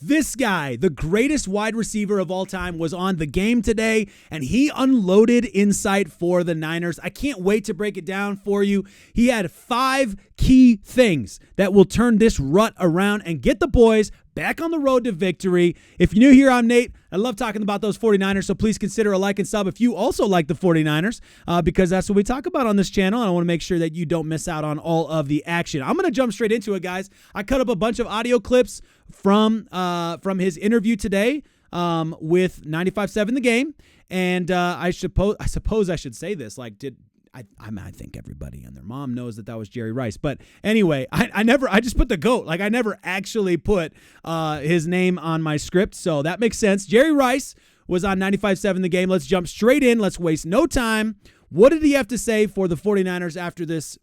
This guy, the greatest wide receiver of all time, was on the game today, and he unloaded insight for the Niners. I can't wait to break it down for you. He had 5 key things that will turn this rut around and get the boys back on the road to victory. If you're new here, I'm Nate. I love talking about those 49ers, so please consider a like and sub if you also like the 49ers, because that's what we talk about on this channel, and I want to make sure that you don't miss out on all of the action. I'm going to jump straight into it, guys. I cut up a bunch of audio clips from his interview today with 95.7 The Game, and I suppose I should say this, like, I think everybody and their mom knows that was Jerry Rice. But anyway, I just put the GOAT. Like, I never actually put his name on my script, so that makes sense. Jerry Rice was on 95.7 The Game. Let's jump straight in. Let's waste no time. What did he have to say for the 49ers after this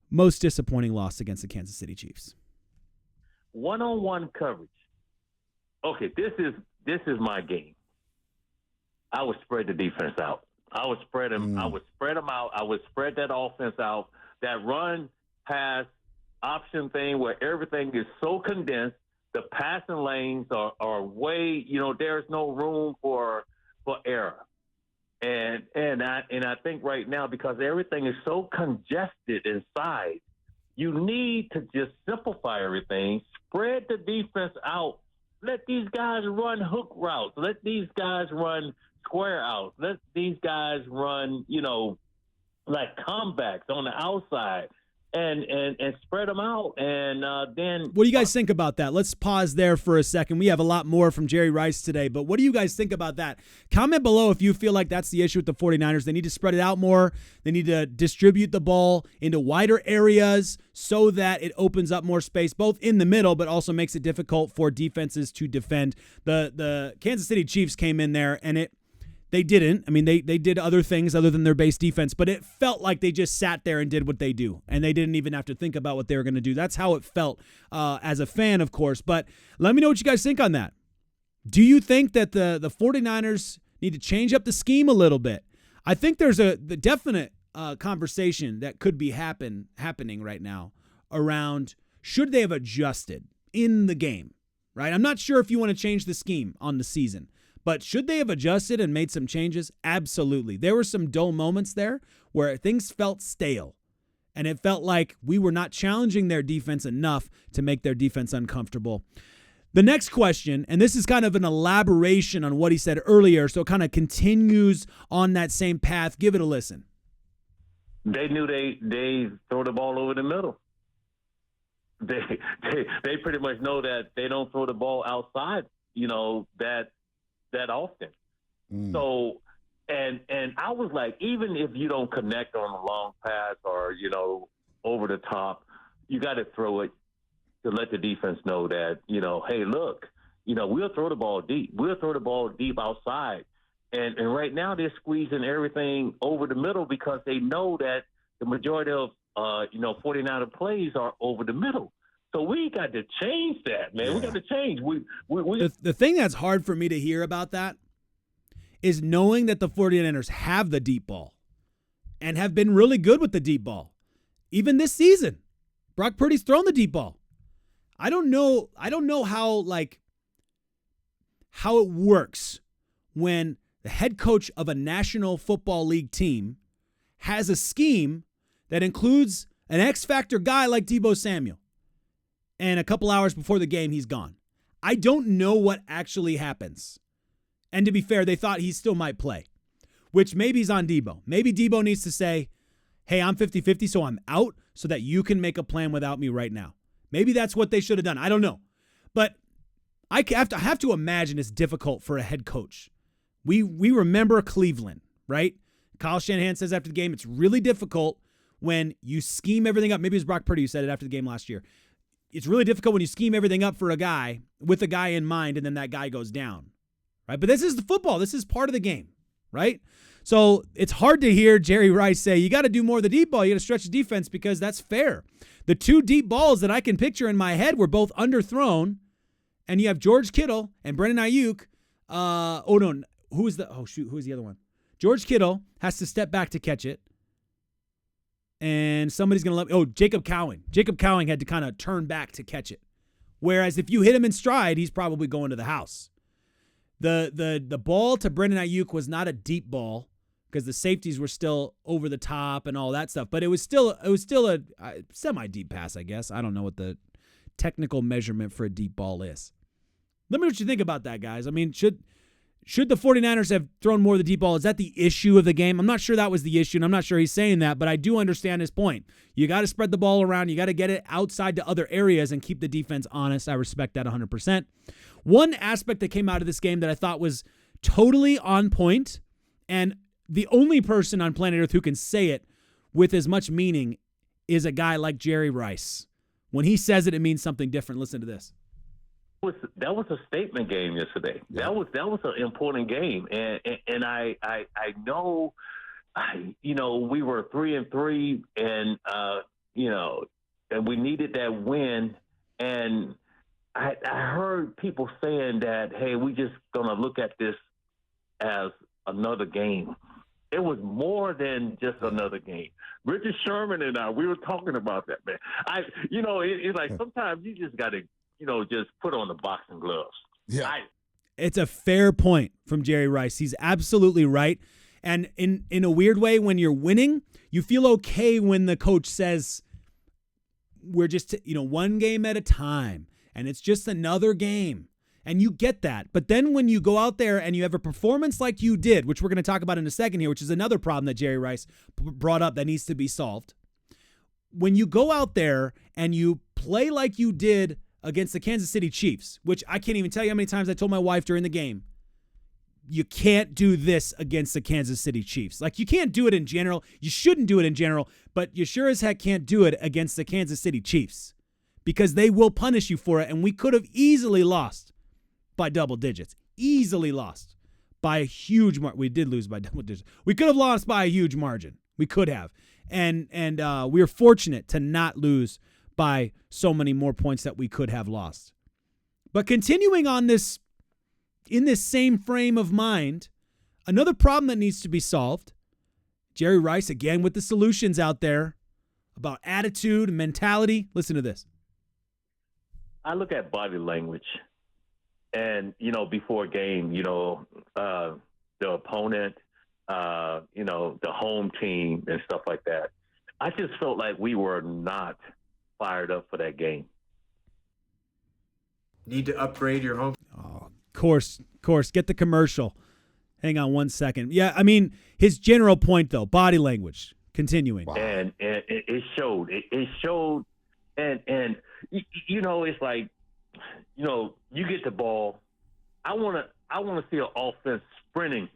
most disappointing loss against the Kansas City Chiefs? One-on-one coverage. Okay, this is my game. I would spread the defense out. I would spread them. I would spread them out. I would spread that offense out. That run pass option thing where everything is so condensed. The passing lanes are way. There's no room for error. And I think right now, because everything is so congested inside, you need to just simplify everything. Spread the defense out. Let these guys run hook routes. Let these guys run square outs. Let these guys run, like comebacks on the outside and spread them out. And then what do you guys think about that? Let's pause there for a second. We have a lot more from Jerry Rice today, but what do you guys think about that? Comment below if you feel like that's the issue with the 49ers. They need to spread it out more. They need to distribute the ball into wider areas so that it opens up more space, both in the middle, but also makes it difficult for defenses to defend. The Kansas City Chiefs came in there, and they didn't. I mean, they did other things other than their base defense, but it felt like they just sat there and did what they do, and they didn't even have to think about what they were going to do. That's how it felt as a fan, of course. But let me know what you guys think on that. Do you think that the 49ers need to change up the scheme a little bit? I think there's the definite conversation that could be happening right now around should they have adjusted in the game, right? I'm not sure if you want to change the scheme on the season. But should they have adjusted and made some changes? Absolutely. There were some dull moments there where things felt stale, and it felt like we were not challenging their defense enough to make their defense uncomfortable. The next question, and this is kind of an elaboration on what he said earlier, so it kind of continues on that same path. Give it a listen. They knew they throw the ball over the middle. They pretty much know that they don't throw the ball outside, that often. So, and I was like, even if you don't connect on a long pass or, over the top, you got to throw it to let the defense know that, hey, look, we'll throw the ball deep. We'll throw the ball deep outside. And right now they're squeezing everything over the middle because they know that the majority of, 49er plays are over the middle. So we got to change that, man. Yeah. We got to change. The thing that's hard for me to hear about that is knowing that the 49ers have the deep ball and have been really good with the deep ball. Even this season, Brock Purdy's thrown the deep ball. I don't know how it works when the head coach of a National Football League team has a scheme that includes an X-factor guy like Deebo Samuel. And a couple hours before the game, he's gone. I don't know what actually happens. And to be fair, they thought he still might play, which maybe he's on Deebo. Maybe Deebo needs to say, hey, I'm 50-50, so I'm out so that you can make a plan without me right now. Maybe that's what they should have done. I don't know. But I have to imagine it's difficult for a head coach. We remember Cleveland, right? Kyle Shanahan says after the game, it's really difficult when you scheme everything up. Maybe it was Brock Purdy who said it after the game last year. It's really difficult when you scheme everything up for a guy with a guy in mind and then that guy goes down, right? But this is the football. This is part of the game, right? So it's hard to hear Jerry Rice say, you got to do more of the deep ball. You got to stretch the defense because that's fair. The two deep balls that I can picture in my head were both underthrown, and you have George Kittle and Brandon Aiyuk. Who is the other one? George Kittle has to step back to catch it. And somebody's going to Jacob Cowing. Jacob Cowing had to kind of turn back to catch it. Whereas if you hit him in stride, he's probably going to the house. The ball to Brandon Aiyuk was not a deep ball because the safeties were still over the top and all that stuff. But it was still a semi-deep pass, I guess. I don't know what the technical measurement for a deep ball is. Let me know what you think about that, guys. I mean, should the 49ers have thrown more of the deep ball? Is that the issue of the game? I'm not sure that was the issue, and I'm not sure he's saying that, but I do understand his point. You got to spread the ball around. You got to get it outside to other areas and keep the defense honest. I respect that 100%. One aspect that came out of this game that I thought was totally on point, and the only person on planet Earth who can say it with as much meaning is a guy like Jerry Rice. When he says it, it means something different. Listen to this. That was a statement game yesterday. Yeah. That was an important game, and I know, we were 3-3, and and we needed that win, and I heard people saying that, hey, we just gonna look at this as another game. It was more than just another game. Richard Sherman and we were talking about that, man. It's like sometimes you just got to, just put on the boxing gloves. Yeah. It's a fair point from Jerry Rice. He's absolutely right. And in a weird way, when you're winning, you feel okay when the coach says, we're just, one game at a time, and it's just another game. And you get that. But then when you go out there and you have a performance like you did, which we're going to talk about in a second here, which is another problem that Jerry Rice brought up that needs to be solved. When you go out there and you play like you did against the Kansas City Chiefs, which I can't even tell you how many times I told my wife during the game, you can't do this against the Kansas City Chiefs. Like, you can't do it in general. You shouldn't do it in general, but you sure as heck can't do it against the Kansas City Chiefs because they will punish you for it, and we could have easily lost by double digits. Easily lost by a huge margin. We did lose by double digits. We could have lost by a huge margin. We could have. And we were fortunate to not lose by so many more points that we could have lost. But continuing on this, in this same frame of mind, another problem that needs to be solved. Jerry Rice, again, with the solutions out there about attitude and mentality. Listen to this. I look at body language. And, before a game, the opponent, the home team and stuff like that, I just felt like we were not fired up for that game. Need to upgrade your home. Oh, of course. Get the commercial. Hang on one second. Yeah, I mean, his general point, though, body language, continuing. Wow. And it showed. It showed. And it's like, you get the ball. I want to see an offense sprinting,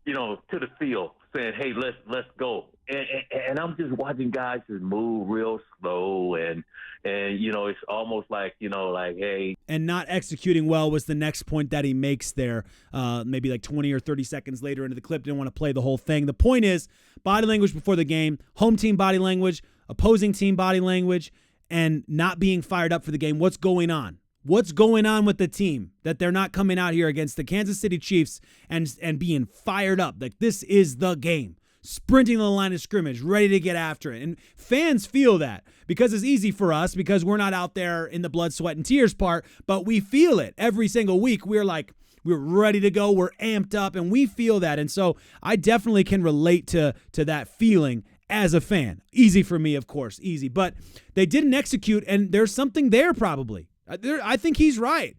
to the field, saying, "Hey, let's go." And I'm just watching guys just move real slow, and it's almost like hey. And not executing well was the next point that he makes there. Maybe like 20 or 30 seconds later into the clip, didn't want to play the whole thing. The point is body language before the game, home team body language, opposing team body language, and not being fired up for the game. What's going on? What's going on with the team that they're not coming out here against the Kansas City Chiefs and being fired up? Like, this is the game. Sprinting the line of scrimmage, ready to get after it. And fans feel that because it's easy for us because we're not out there in the blood, sweat, and tears part, but we feel it every single week. We're ready to go. We're amped up, and we feel that. And so I definitely can relate to that feeling as a fan. Easy for me, of course, easy. But they didn't execute, and there's something there probably. I think he's right.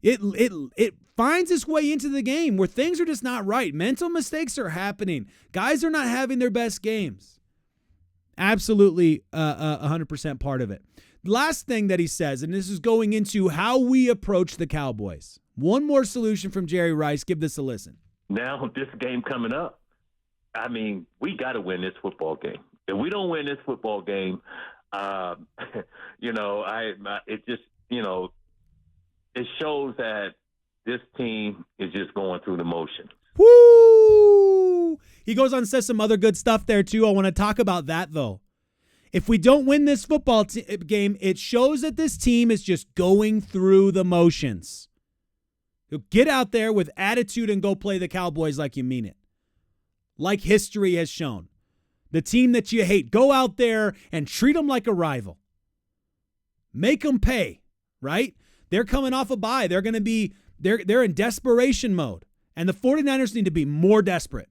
It finds its way into the game where things are just not right. Mental mistakes are happening. Guys are not having their best games. Absolutely 100% part of it. Last thing that he says, and this is going into how we approach the Cowboys. One more solution from Jerry Rice. Give this a listen. Now, this game coming up, I mean, we got to win this football game. If we don't win this football game, it shows that this team is just going through the motions. Woo! He goes on and says some other good stuff there, too. I want to talk about that, though. If we don't win this football game, it shows that this team is just going through the motions. Get out there with attitude and go play the Cowboys like you mean it. Like history has shown. The team that you hate, go out there and treat them like a rival. Make them pay. right? They're coming off a bye. They're in desperation mode. And the 49ers need to be more desperate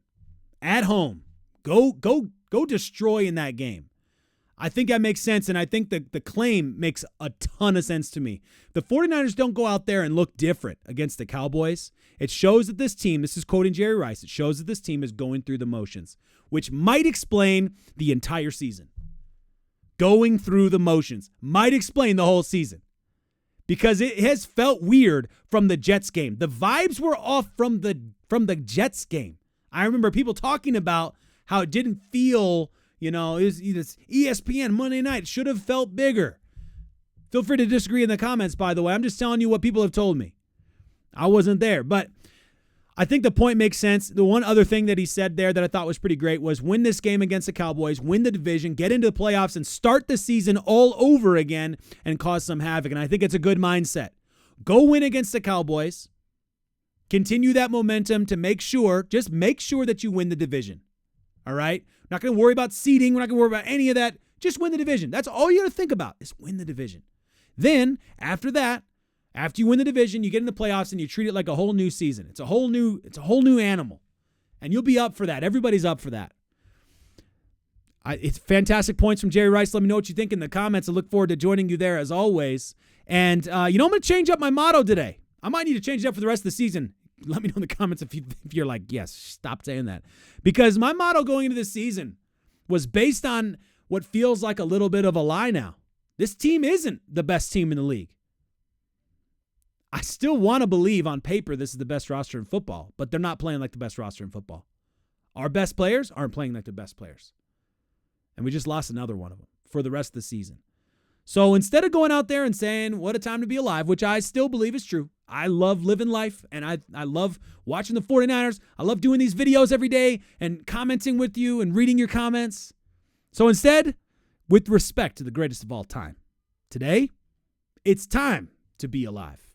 at home. Go destroy in that game. I think that makes sense, and I think the claim makes a ton of sense to me. The 49ers don't go out there and look different against the Cowboys. It shows that this team, this is quoting Jerry Rice, it shows that this team is going through the motions, which might explain the entire season. Going through the motions might explain the whole season because it has felt weird from the Jets game. The vibes were off from the Jets game. I remember people talking about how it didn't feel, it was ESPN Monday night. It should have felt bigger. Feel free to disagree in the comments, by the way. I'm just telling you what people have told me. I wasn't there, but I think the point makes sense. The one other thing that he said there that I thought was pretty great was win this game against the Cowboys, win the division, get into the playoffs, and start the season all over again and cause some havoc. And I think it's a good mindset. Go win against the Cowboys. Continue that momentum to just make sure that you win the division. All right? Not going to worry about seeding. We're not going to worry about any of that. Just win the division. That's all you got to think about is win the division. Then, after that, after you win the division, you get in the playoffs and you treat it like a whole new season. It's a whole new animal. And you'll be up for that. Everybody's up for that. It's fantastic points from Jerry Rice. Let me know what you think in the comments. I look forward to joining you there as always. And, I'm going to change up my motto today. I might need to change it up for the rest of the season. Let me know in the comments if you're like, yes, stop saying that. Because my motto going into this season was based on what feels like a little bit of a lie now. This team isn't the best team in the league. I still want to believe on paper this is the best roster in football, but they're not playing like the best roster in football. Our best players aren't playing like the best players. And we just lost another one of them for the rest of the season. So instead of going out there and saying, what a time to be alive, which I still believe is true, I love living life, and I love watching the 49ers. I love doing these videos every day and commenting with you and reading your comments. So instead, with respect to the greatest of all time, today, it's time to be alive.